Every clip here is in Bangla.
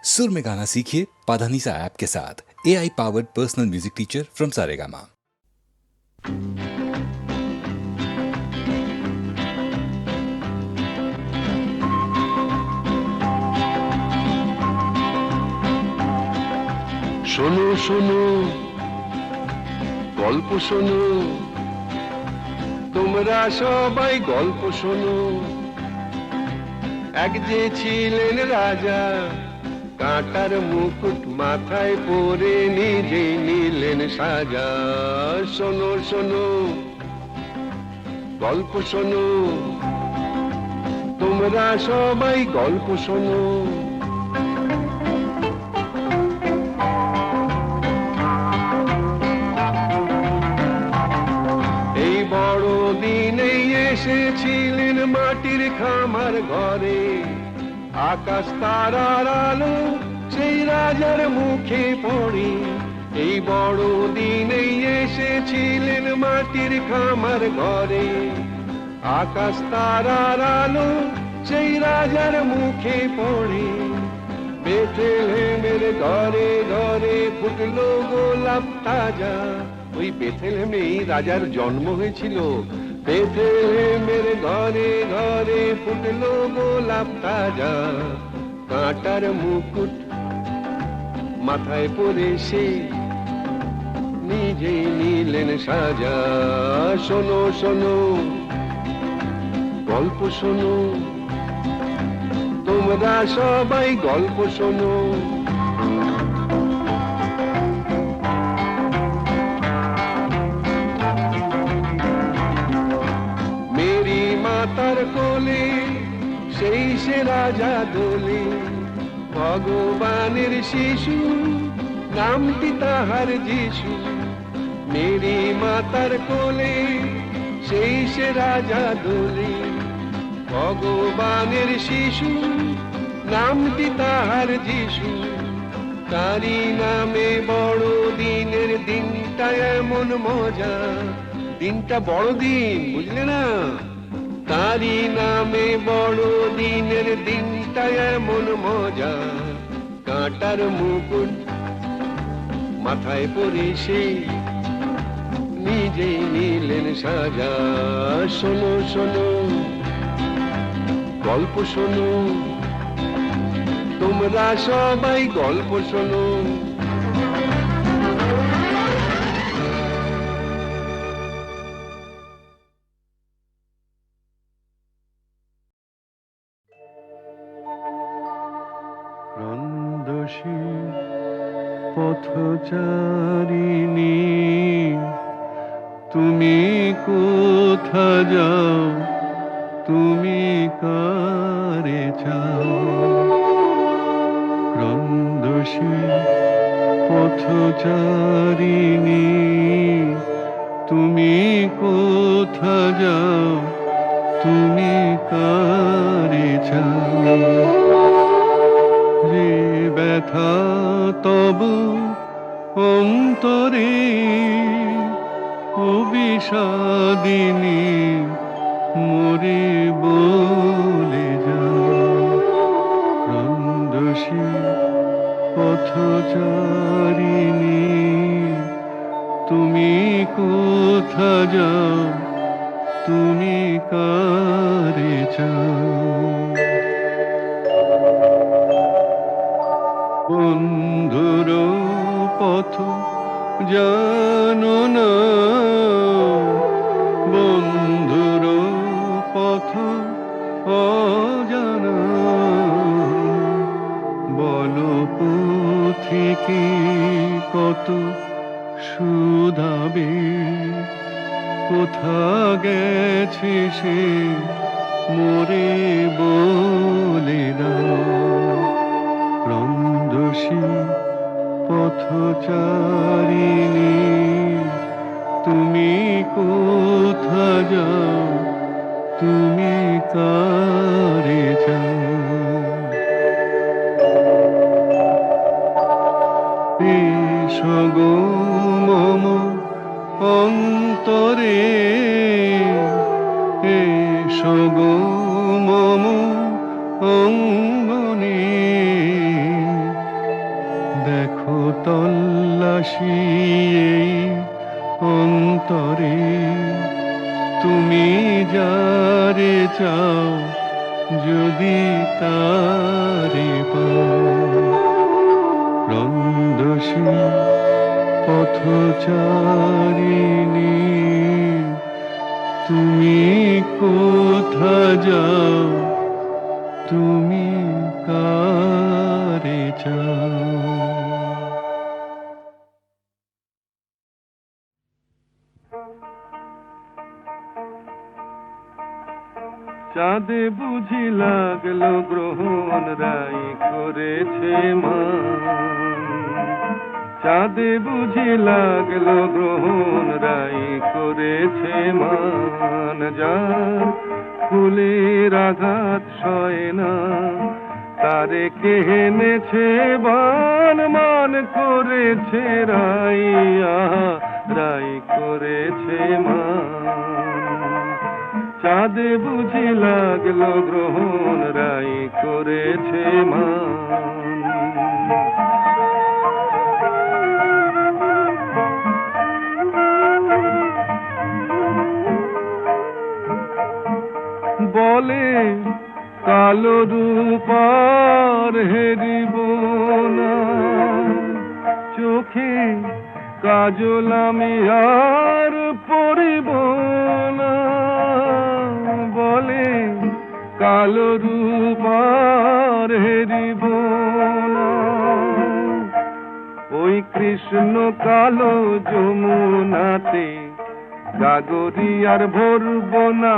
सुर में गाना सीखिए पाधानीसा ऐप के साथ। AI powered personal music teacher from Saregama. শোনো শোনো গল্প শোনো, তোমরা সবাই গল্প শোনো। এক যে ছিলেন রাজা, কাঁটার মুকুট মাথায় পরে নিজেই নিলেন সাজা। শোনো শোনো গল্প শোনো, তোমরা সবাই গল্প শোনো। এসেছিলেন মাটির খামার ঘরে, আকাশ তারার আলো সেই রাজার মুখে পড়ে। এই বড় দিনেই এসেছিলেন মাটির খামার ঘরে, আকাশ তারার আলো সেই রাজার মুখে পড়ে। বেথলেহেমের ঘরে ঘরে ফুটলো গোলাপ তাজা, ওই বেথলেহেমেই রাজার জন্ম হয়েছিল। বেথলেহেমের ঘরে ঘরে ফুটলো গোলাপ তাজা, কাঁটার মুকুট মাথায় পরে সে নিজেই নিলেন সাজা। শোনো শোনো গল্প শোনো, তোমরা সবাই গল্প শোনো। তার কোলে সেই সে রাজা দোলে, ভগবানের শিশু নামটি তাহার যিশু। মেরি মাতার কোলে সেই সে রাজা দোলে, ভগবানের শিশু নামটি তাহার যিশু। তারি নামে বড় দিনের দিনটা এমন মজা, দিনটা বড় দিন, বুঝলে না? তারি নামে বড় দিনের দিনটা এমন মজা, কাঁটার মুকুট মাথায় পরে সে নিজেই নিলেন সাজা। শোনো শোনো গল্প শোনো, তোমরা সবাই গল্প শোনো। রন্দসী পথচারিণী, তুমি কোথা যাও, তুমি কারে চাও? রন্দসী পথচারিণী, তুমি কোথা যাও, তুমি কারে চাও? যে ব্যথা তব অন্তরে অবিষাদিনী মোরে বলে যাও। রন্দসী পথচারিণী, তুমি কোথা যাও, তুমি কারে চাও? বন্ধুর পথ জানো না, বন্ধুর পথ অজানা। বলো পথিকে কত শুধাবে, কোথা গেছে সে মোরে বলে দাও। রন্দসী পথচারিণী, তুমি কোথা যাও, তুমি কারে যাও? এসো গো মম অন্তরে, এসো গো মম অঙ্গনে, ভাসি এই অন্তরে, তুমি যারে চাও যদি তারে পাও। রন্দসী পথচারিণী, তুমি কোথা যাও, তুমি কারে চাও। চাঁদে বুঝি লাগলো গ্রহণ রাই করেছে মান, চাঁদে বুঝি লাগলো গ্রহণ রাই করেছে মান। যার ফুলের আঘাত সয় না, তারে কে এনেছে বান, মান করেছে রাই, রাই করেছে মান। চাঁদে বুঝি লাগলো গ্রহণ রাই করেছে মান। বলে কালো রূপার হেরিব না, চোখে কাজল আমি আর পরিব না। বলে কালো রূপার হেরিব না, ওই কৃষ্ণ কালো যমুনাতে গাগরি আর ভরব না।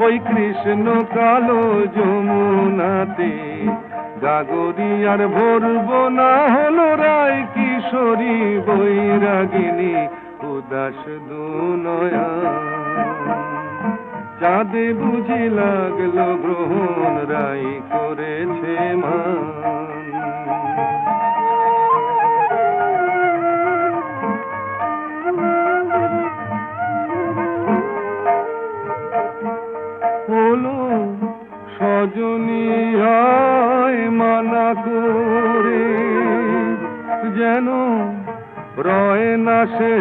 ওই কৃষ্ণ কালো যমুনাতে গাগরি আর ভরব না। হলো রায় কিশোরী বৈরাগিনী উদাস দুনয়া। চাঁদে বুঝি লাগলো গ্রহণ রাই করেছে মান। হলো সজনী আয় মানা করে, যেন রয় না সে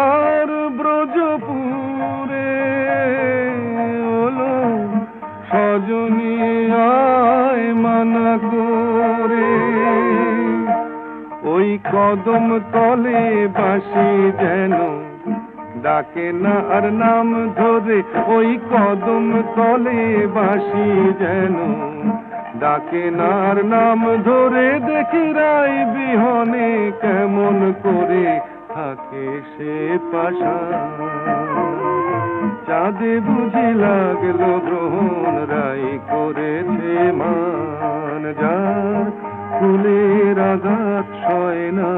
আর ব্রজপুরে। হলো সজনী আয় মানা করে, ওই কদম তলে বাসি যেন ডাকে না আর নাম ধরে। ওই কদম তলে বাসি যেন ডাকে না আর নাম ধরে। দেখি রাই বিহনে কেমন করে থাকে সে পাশা। চাঁদে বুঝি লাগলো গ্রহণ রাই করেছে মান। যার ফুলের আঘাত সয় না,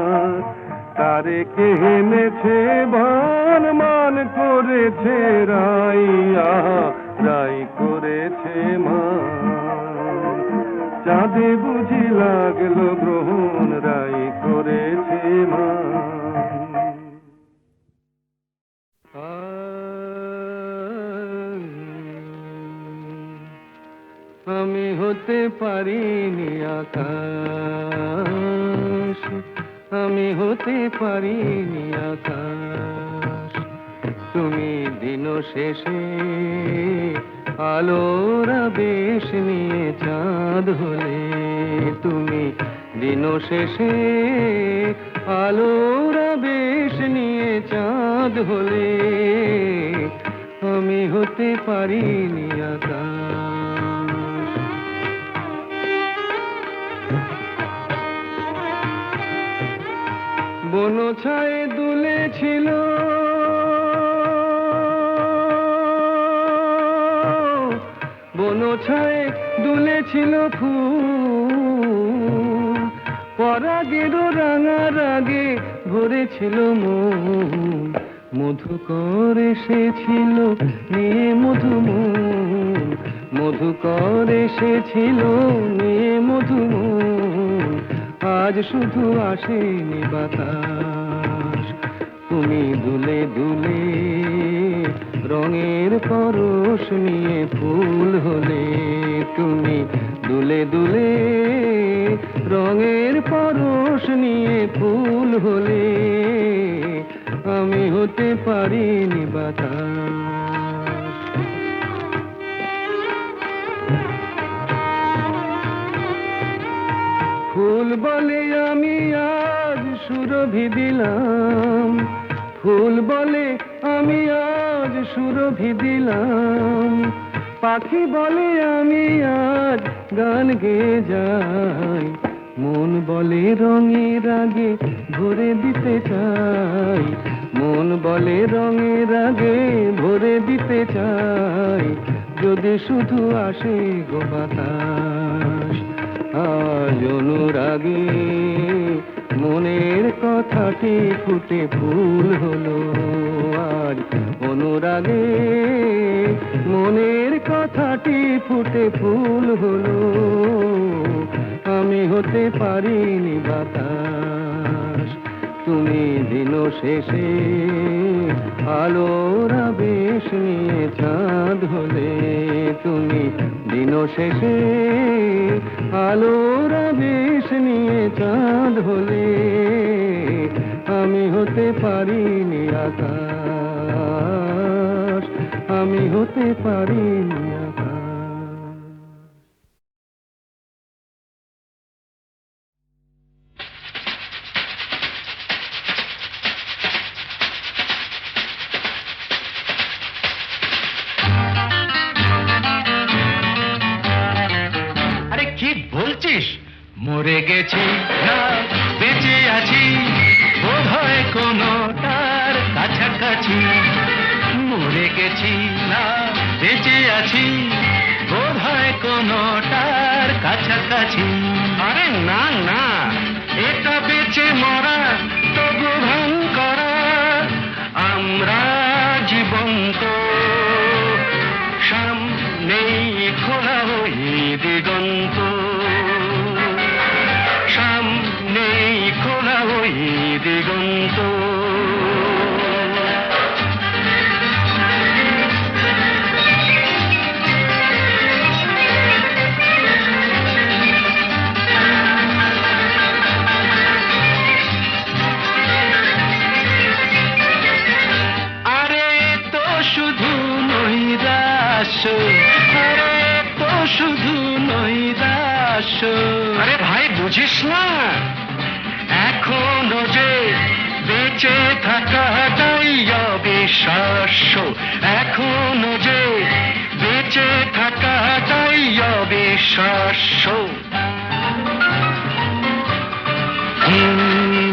তারে কে এনেছে বান, মান করেছে রাই, রাই করেছে মান। চাঁদে বুঝি লাগলো গ্রহণ রাই করেছে মান। আমি হতে পারিনি আকাশ, আমি হতে পারিনি আকাশ। তুমি দিন শেষে আলোর আবেশ নিয়ে চাঁদ হলে। তুমি দিন শেষে আলোর আবেশ নিয়ে চাঁদ হলে। আমি হতে পারিনি আকাশ। বনছায়ে দুলেছিল বনছায়ে দুলেছিল ফুল, পরাগের রাঙা রাগে ভরেছিল মন। মধুকর এসেছিল নিয়ে মধুমন, মধুকর এসেছিল নিয়ে মধুমন। আজ শুধু আসেনি বাতাস। তুমি দুলে দুলে রঙের পরশ নিয়ে ফুল হলে। তুমি দুলে দুলে রঙের পরশ দোষ নিয়ে ফুল হলে আমি হতে পারিনি বাতাস। ফুল বলে আমি আজ সুরভি দিলাম, ফুল বলে আমি আজ সুরভি দিলাম, পাখি বলে আমি আজ গান গেয়ে যাই, মন বলে রঙে রাগে ভরে দিতে চাই, মন বলে রঙে রাগে ভরে দিতে চাই, যদি শুধু আসে গো বাতাস। আজ অনুরাগে মনের কথাটি ফুটে ফুল হলো, আজ অনুরাগে মনের কথাটি ফুটে ফুল হলো, আমি হতে পারিনি বাতাস। তুমি দিন শেষে আলোর আবেশ নিয়ে চাঁদ হলে, তুমি দিন শেষে আলোর আবেশ নিয়ে চাঁদ হলে, আমি হতে পারিনি আকাশ, আমি হতে পারিনি আকাশ। মরে গেছি না বেঁচে আছি, বোধ হয় কোনো তার কাছাকাছি। মরে গেছি না বেঁচে আছি, বোধ হয় কোনো তার কাছাকাছি। আরে না না, এটা বেঁচে মরা তবু ভান করা, আমরা জীবন্ত সামনেই খোলা ওই দিগন্ত, সামনেই খোলা ওই দিগন্ত। আরে তো শুধু নৈরাশ্য, আরে তো শুধু নৈরাশ্য। আরে ভাই বুঝিস না, এখনো যে বেঁচে থাকাটাই অবিশ্বাস্য, এখনো যে বেঁচে থাকাটাই অবিশ্বাস্য।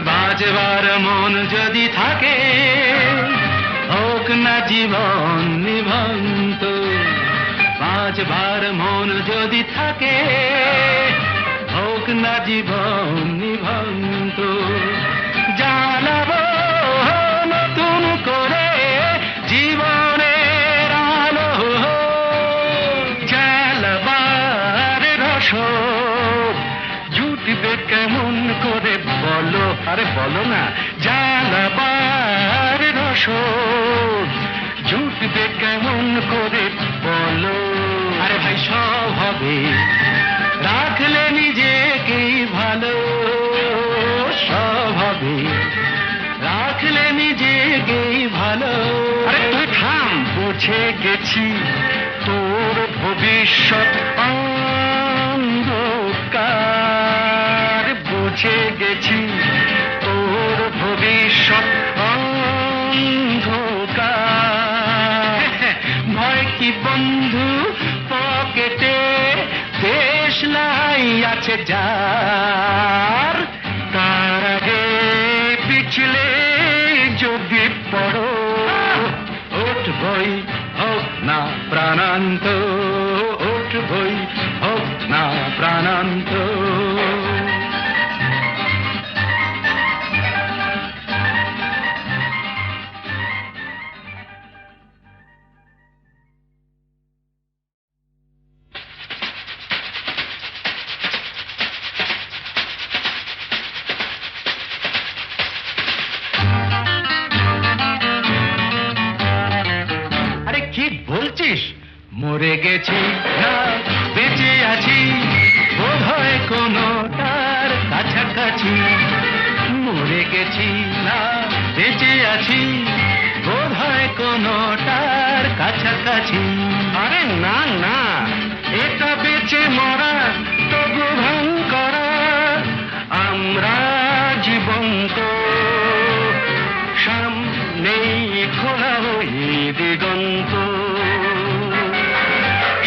বাজবার মন যদি থাকে, হোক না জীবন নিভন্ত। বাজবার মন যদি থাকে, হোক না জীবন নিভন্ত। জ্বালাবো নতুন করে জীবনের আলো, জ্বালাবার রসদ জুটবে কেমন করে বলো, আরে বলো না। জ্বালাবার রসদ জুটবে কেমন করে বলো। আরে ভাই সব হবে, রাখলে নিজেকেই ভালো, সব হবে, রাখলে নিজেকেই ভালো। আরে তুই থাম, বুঝে গেছি তোর ভবিষ্যৎ অন্ধকার, বুঝে গেছি তোর ভবিষ্যৎ অন্ধকার। ভয় কি বন্ধু পকেটে, দেশলাই আছে যার, তার আগে পিছলে যদি পড়ো, উঠবই হোক না প্রাণান্ত, উঠবই হোক না প্রাণান্ত। মরে গেছি না বেঁচে আছি, বোধ হয় কোনো তার কাছাকাছি। গেছি না বেঁচে আছি বোধহয় কোনোটার কাছাকাছি। আরে না না, এটা বেঁচে মরা তবু ভান করা, আমরা জীবন্ত সামনেই খোলা ওই দিগন্ত,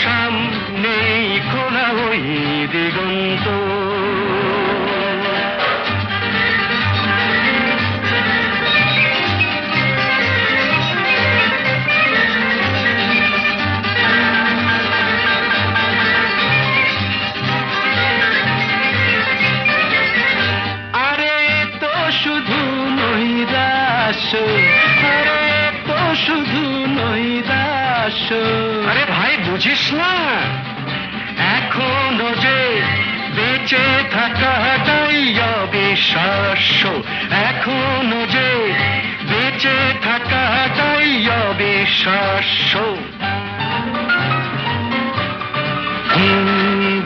সামনেই খোলা ওই দিগন্ত। আরে তো শুধু নৈরাশ। আরে ভাই বুঝিস না, এখনো যে বেঁচে থাকাটাই অবিশ্বাস্য, এখনো যে বেঁচে থাকাটাই অবিশ্বাস্য।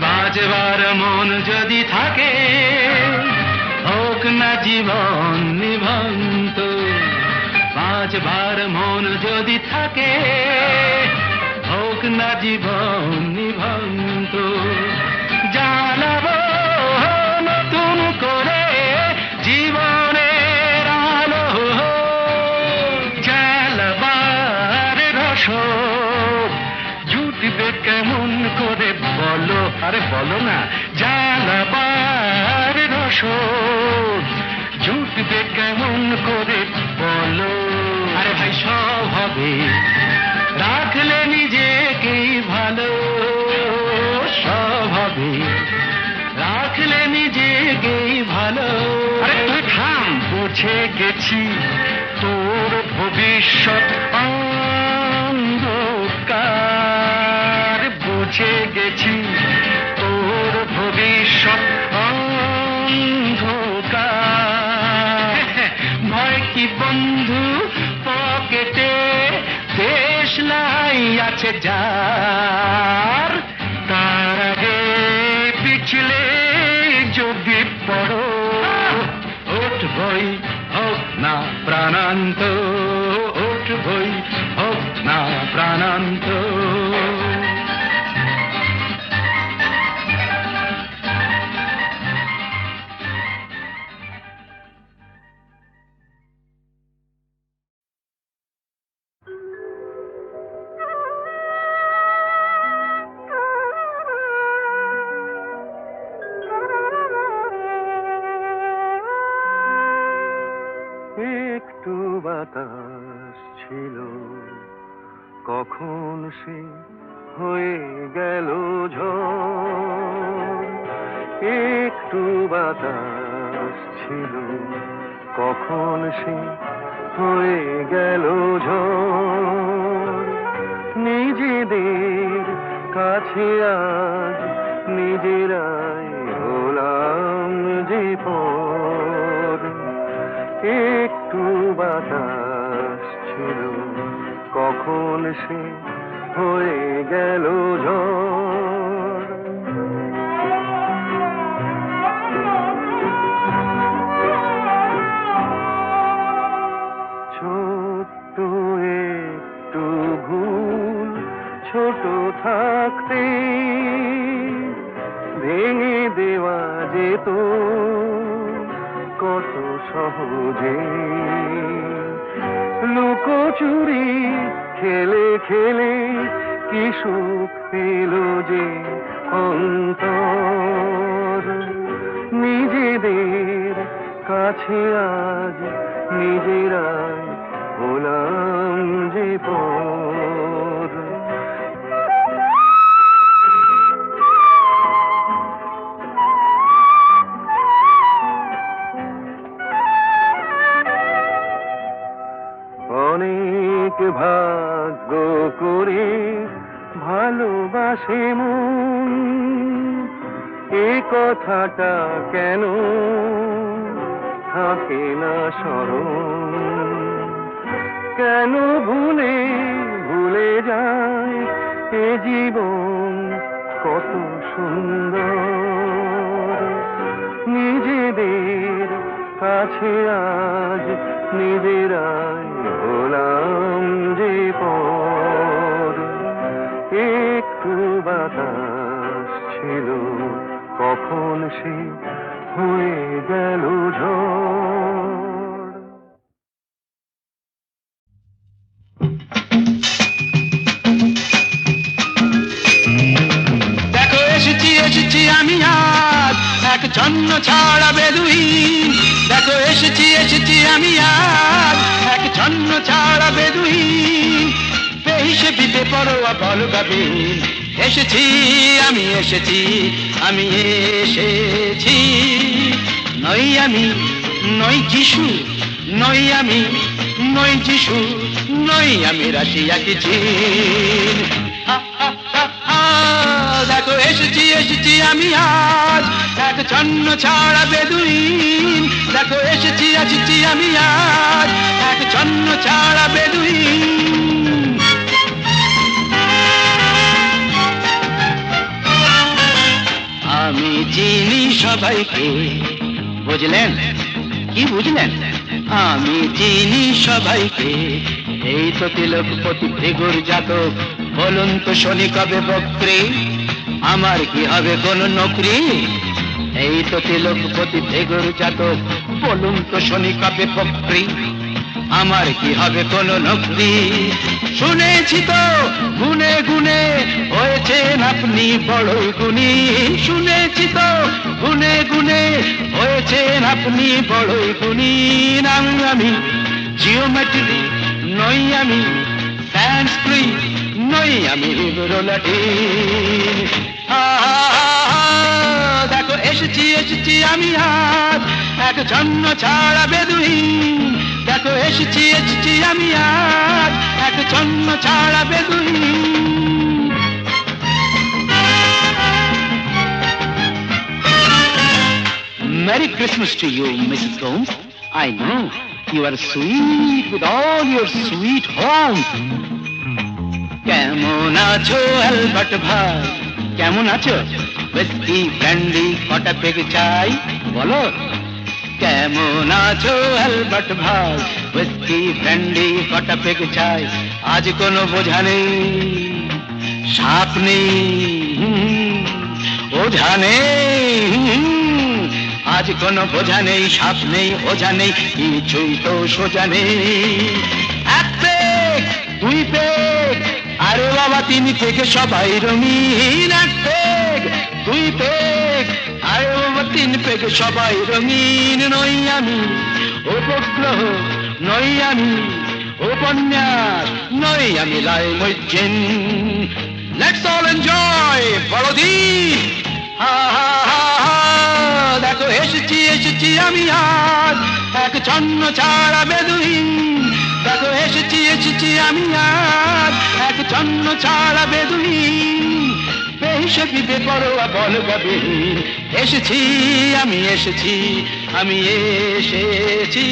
বাজবার মন যদি থাকে হোক না জীবন নিভন্ত, বাজবার মন যদি থাকে হোক না জীবন নিভন্ত। জানাবো নতুন করে জীবনের আলো, জ্বালাবার রসদ জুটবে কেমন করে বলো, আরে বলো না, জ্বালাবার রসদ জুটবে কেমন করে বলো। আরে ভাই সব হবে রাখলে নিজেকেই ভালো, সব হবে রাখলে নিজেকেই ভালো। আরে তুই থাম, বুঝে গেছি তোর ভবিষ্যৎ অন্ধকার, বুঝে গেছি তোর ভবিষ্যৎ অন্ধকার। ভয় কি বন্ধু পকেটে, দেশলাই আছে যার, তার আগে পিছলে যদি পড়ো উঠবই হোক না প্রাণান্ত, উঠবই হোক না প্রাণান্ত। একটু বাতাস ছিল, কখন সে হয়ে গেল ঝড়। একটু বাতাস ছিল, কখন সে হয়ে গেল ঝড়। নিজেদের কাছে আজ নিজেরাই হলাম যে পর। একটু বাতাস ছিল, কখন সে হয়ে গেল ঝড়। ছোট্ট একটু ভুল ছোট থাকতে ভেঙে দেওয়া যেত কত সহজে। লুকোচুরি খেলে খেলে কি সুখ পেল যে অন্তর। নিজেদের কাছে আজ নিজেরাই হলাম যে পর। অনেক ভাগ্য করে ভালোবাসে মন, এ কথাটা কেন থাকে না স্মরণ। কেন ভুলে ভুলে যায় এ জীবন কত সুন্দর। নিজেদের কাছে আজ নিবিড়াই হলাম যে পর, একটু বাতাস ছিল কখন সে হয়ে গেল ঝড়। দেখো এসেছি এসেছি আমি আজ এক ছন্ন ছাড়া বেদুইন। দেখো এসেছি এসেছি আমি আজ এক ছন্ন ছাড়া বেদুইন। বেহিসে বিপে পরোয়া বল গাবে, এসেছি আমি এসেছি আমি এসেছি। নই আমি নই যিশু, নই আমি নই যিশু, নই আমি রাশিয়া কি চীন। দেখো এসেছি এসেছি আমি আজ এক ছন্ন ছাড়া বেদুইন। দেখো এসেছি এসেছি আমি আজ এক ছন্ন ছাড়া বেদুইন। আমি চিনি সবাইকে, বুঝলেন কি বুঝলেন? আমি চিনি সবাইকে, এই তো তিলকপতি ভৃগুর জাতক। বলুন তো শনি কবে বক্রে, আমার কি হবে কোন নকরি? এই তো তিলকপতি ভৃগুর জাতক, বলুন তো শনি কবে বক্রে, আমার কি হবে কোন নকরি? শুনেছি তো গুনে গুনে হয়েছেন আপনি বড়ই গুণী। শুনেছি তো গুনে গুনে হয়েছেন আপনি বড়ই গুণী। নাম আমি জিওমেট্রি, নই আমি সংস্কৃত, নই আমি লাটিন। দেখো এসেছি এসেছি আমি আজ এক ছন্ন ছাড়া বেদুইন। দেখো এসেছি এসেছি আমি আজ এক ছন্ন ছাড়া বেদুইন। Merry Christmas to you, Mrs. Gomes. I know you are sweet with all your sweet home. কেমন আছো অ্যালবার্ট ভাই, কেমন আছো? হুইস্কি ব্র্যান্ডি কটা পেগ চাই বলো। কেমন আছো অ্যালবার্ট ভাই, হুইস্কি ব্র্যান্ডি কটা পেগ চাই। আজ কোনো বোঝা নেই, সাপ নেই, ওঝা নেই। আজ কোনো বোঝা নেই, সাপ নেই, ওঝা নেই, কিছুই তো সোজা নেই। এক পেগ, দুই পেগ, আরে বাবা তিনি থেকে সবাই রঙিন। এক পেগ, দুই পেগ, আরে বাবা তিন পেগ সবাই রঙিন। নই আমি উপগ্রহ, নই আমি উপন্যাস, নই আমি লাই মজ্জিন। লেটস অল এনজয় বড়দিন। দেখো এসেছি এসেছি আমি আজ এক ছন্ন ছাড়া বেদুইন। দেখো এসেছি এসেছি আমি আজ এক ছন্ন ছাড়া বেদুইন। বেহিসে বিবে পরোয়া বল গাবে, এসেছি আমি এসেছি আমি এসেছি।